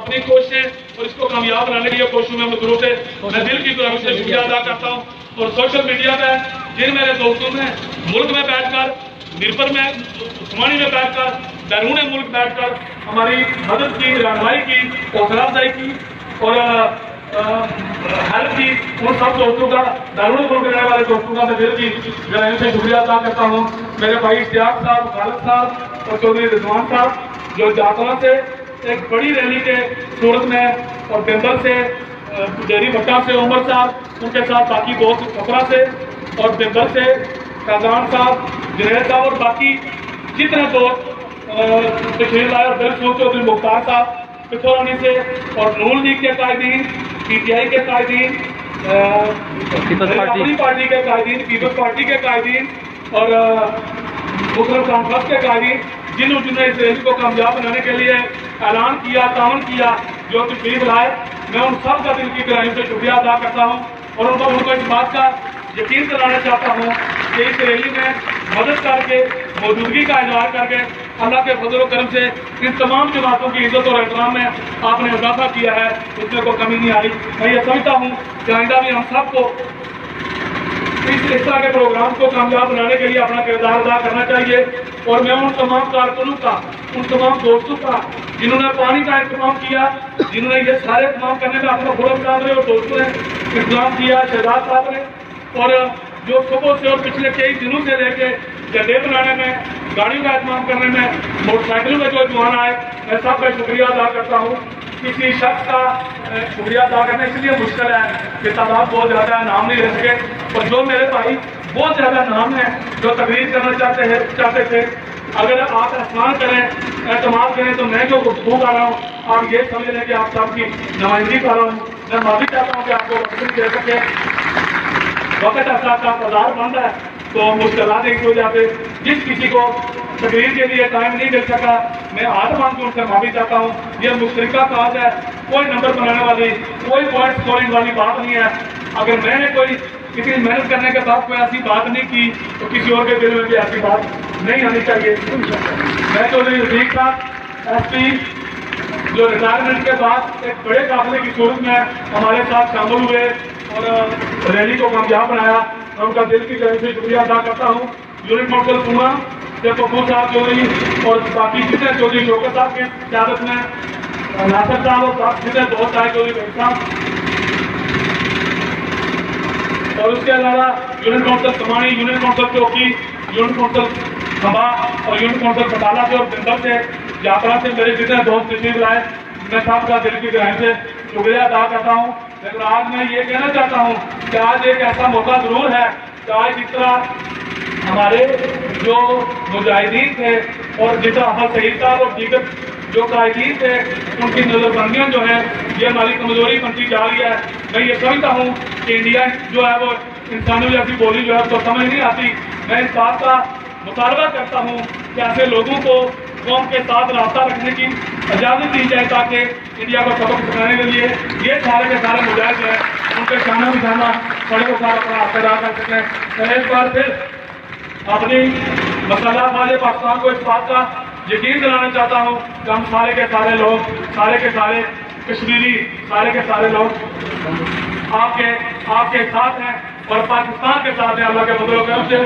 अपनी कोशिशें और इसको कामयाब बनाने के लिए कोशिशों में मजबूत है। मैं दिल की तरफ से शुक्रिया अदा करता हूँ। और सोशल मीडिया पर जिन मेरे दोस्तों ने मुल्क में बैठकर, निर्भर में, उस्मानी में बैठकर, बैरून मुल्क बैठकर हमारी मदद की, रहनुमाई की, हौसला अफजाई की और हेल्प की, उन सब दोस्तों का, बैरून मुल्क रहने वाले दोस्तों का मैं दिल की गहराइयों से शुक्रिया अदा करता हूँ। मेरे भाई इश्तियाक साहब, खालिद साहब और चौधरी रिजवान साहब जो जातरा से एक बड़ी रैली के सूरत में और बेंदल से, डेरी भट्टा से उमर साहब, उनके साथ बाकी दोस्त कपड़ा से और बेंदल से फैजान साहब, जुनैद साहब और बाकी जितने दोस्त तशरीफ लाए, और चौधरी मुख्तार साहब पिथौरानी से और नून लीग के कायदीन, PTI के कायदीन, अपनी पार्टी के कायदीन, पीपल्स पार्टी के कायदीन और मुस्लिम कॉन्फ्रेंस के कायदीन, जिन्होंने इस रैली को कामयाब बनाने के लिए ऐलान किया, तावन किया, जो तशरीफ लाए, मैं उन सब का दिल की गहराइयों से शुक्रिया अदा करता हूँ। और उनको इस बात का यकीन दिलाना चाहता हूँ कि इस रैली में मदद करके, मौजूदगी का इजहार करके अल्लाह के फजल करम से इन तमाम जमातों की इज्जत और एहतराम में आपने इजाफा किया है, उसमें कोई कमी नहीं आई। मैं ये समझता हूँ कि आइंदा भी हम सबको इस तरह के प्रोग्राम को कामयाब बनाने के लिए अपना किरदार अदा करना चाहिए। और मैं उन तमाम कारकुनों का, उन तमाम दोस्तों का जिन्होंने पानी का इंतजाम किया, जिन्होंने ये सारे इंतजाम करने में अपना गुरु साहब ने और दोस्तों ने इंतजाम किया, शहजाद साहब ने, और जो सुबह से और पिछले कई दिनों से लेके झंडे बनाने में, गाड़ियों का इंतजाम करने में, मोटरसाइकिलों में जो जवान आए, मैं सबका शुक्रिया अदा करता हूँ। किसी शख्स का शुक्रिया अदा करना इसलिए मुश्किल है कि तादाद बहुत ज़्यादा है, नाम नहीं रह सके। और जो मेरे भाई बहुत ज़्यादा नाम है जो तकरीर करना चाहते थे, अगर आप एहसान करें, एतमाद करें, तो मैं जो गुफ्तगू कर रहा हूँ आप ये समझ लें कि आप सबकी नुमाइंदगी कर रहा हूँ। मैं माफी चाहता हूँ कि आपको वक्त दे सके, वक्त ऐसा बाजार बंद है तो मुश्किलात एक हो जाते। जिस किसी को तकरीर के लिए टाइम नहीं मिल सका, मैं हाथ मांग के उनसे माफी चाहता हूँ। यह मुश्तरका काज है, कोई नंबर बनाने वाली, कोई पॉइंट स्कोरिंग वाली बात नहीं है। अगर मैंने कोई किसी मेहनत करने के बाद कोई ऐसी बात नहीं की तो किसी और के दिल में भी ऐसी बात नहीं आनी चाहिए। मैं चौधरी रफीक साहब SP जो रिटायरमेंट के बाद एक बड़े काफिले की सूरत में हमारे साथ शामिल हुए और रैली को कामयाब बनाया, मैं उनका दिल की तरफ से शुक्रिया अदा करता हूँ। यूनिट काउंसिल पूना से पप्पू साहब चौधरी और बाकी जितने चौधरी शौकत साहब की क्यादत में, नासिर साहब और जितने दोस्त आए, चौधरी साहब, और उसके अलावा यूनिट काउंसिल कमानी, यूनिट काउंसिल चौकी, यूनिट काउंसिल खंबा और यूनिट काउंसिल बटाला से और बिंदर से, यात्रा से मेरे जितने दोस्त तशरीफ लाए, मैं सबका दिल की गहराई से शुक्रिया अदा करता हूँ। लेकिन आज मैं ये कहना चाहता हूँ कि आज एक ऐसा मौका जरूर है कि आज जिस तरह हमारे जो मुजाहिदीन थे और जिस तरह अहमद शहीद साहब और दीगर जो कायदीन थे, उनकी नजरबंदियाँ जो है ये हमारी कमजोरी बनती जा रही है। मैं ये समझता हूँ कि इंडिया जो है वो इंसानों जैसी बोली जो है तो समझ नहीं आती। मैं इस बात का मुतालबा करता हूँ कि ऐसे लोगों को कौम के साथ रास्ता रखने की इजाज़त दी जाए ताकि इंडिया को सबक सिखाने के लिए ये सारे के सारे मुजाहिद जो है उनके शाना बिठाना बड़े को सारा अपना हाथ अदा कर सकें। मैं इस बार फिर अपनी मसला वाले पाकिस्तान को इस बात का यकीन दिलाना चाहता हूँ कि हम सारे के सारे लोग, सारे के सारे कश्मीरी, सारे के सारे लोग आपके साथ हैं और पाकिस्तान के साथ हैं। अल्लाह के फजल-ओ-करम से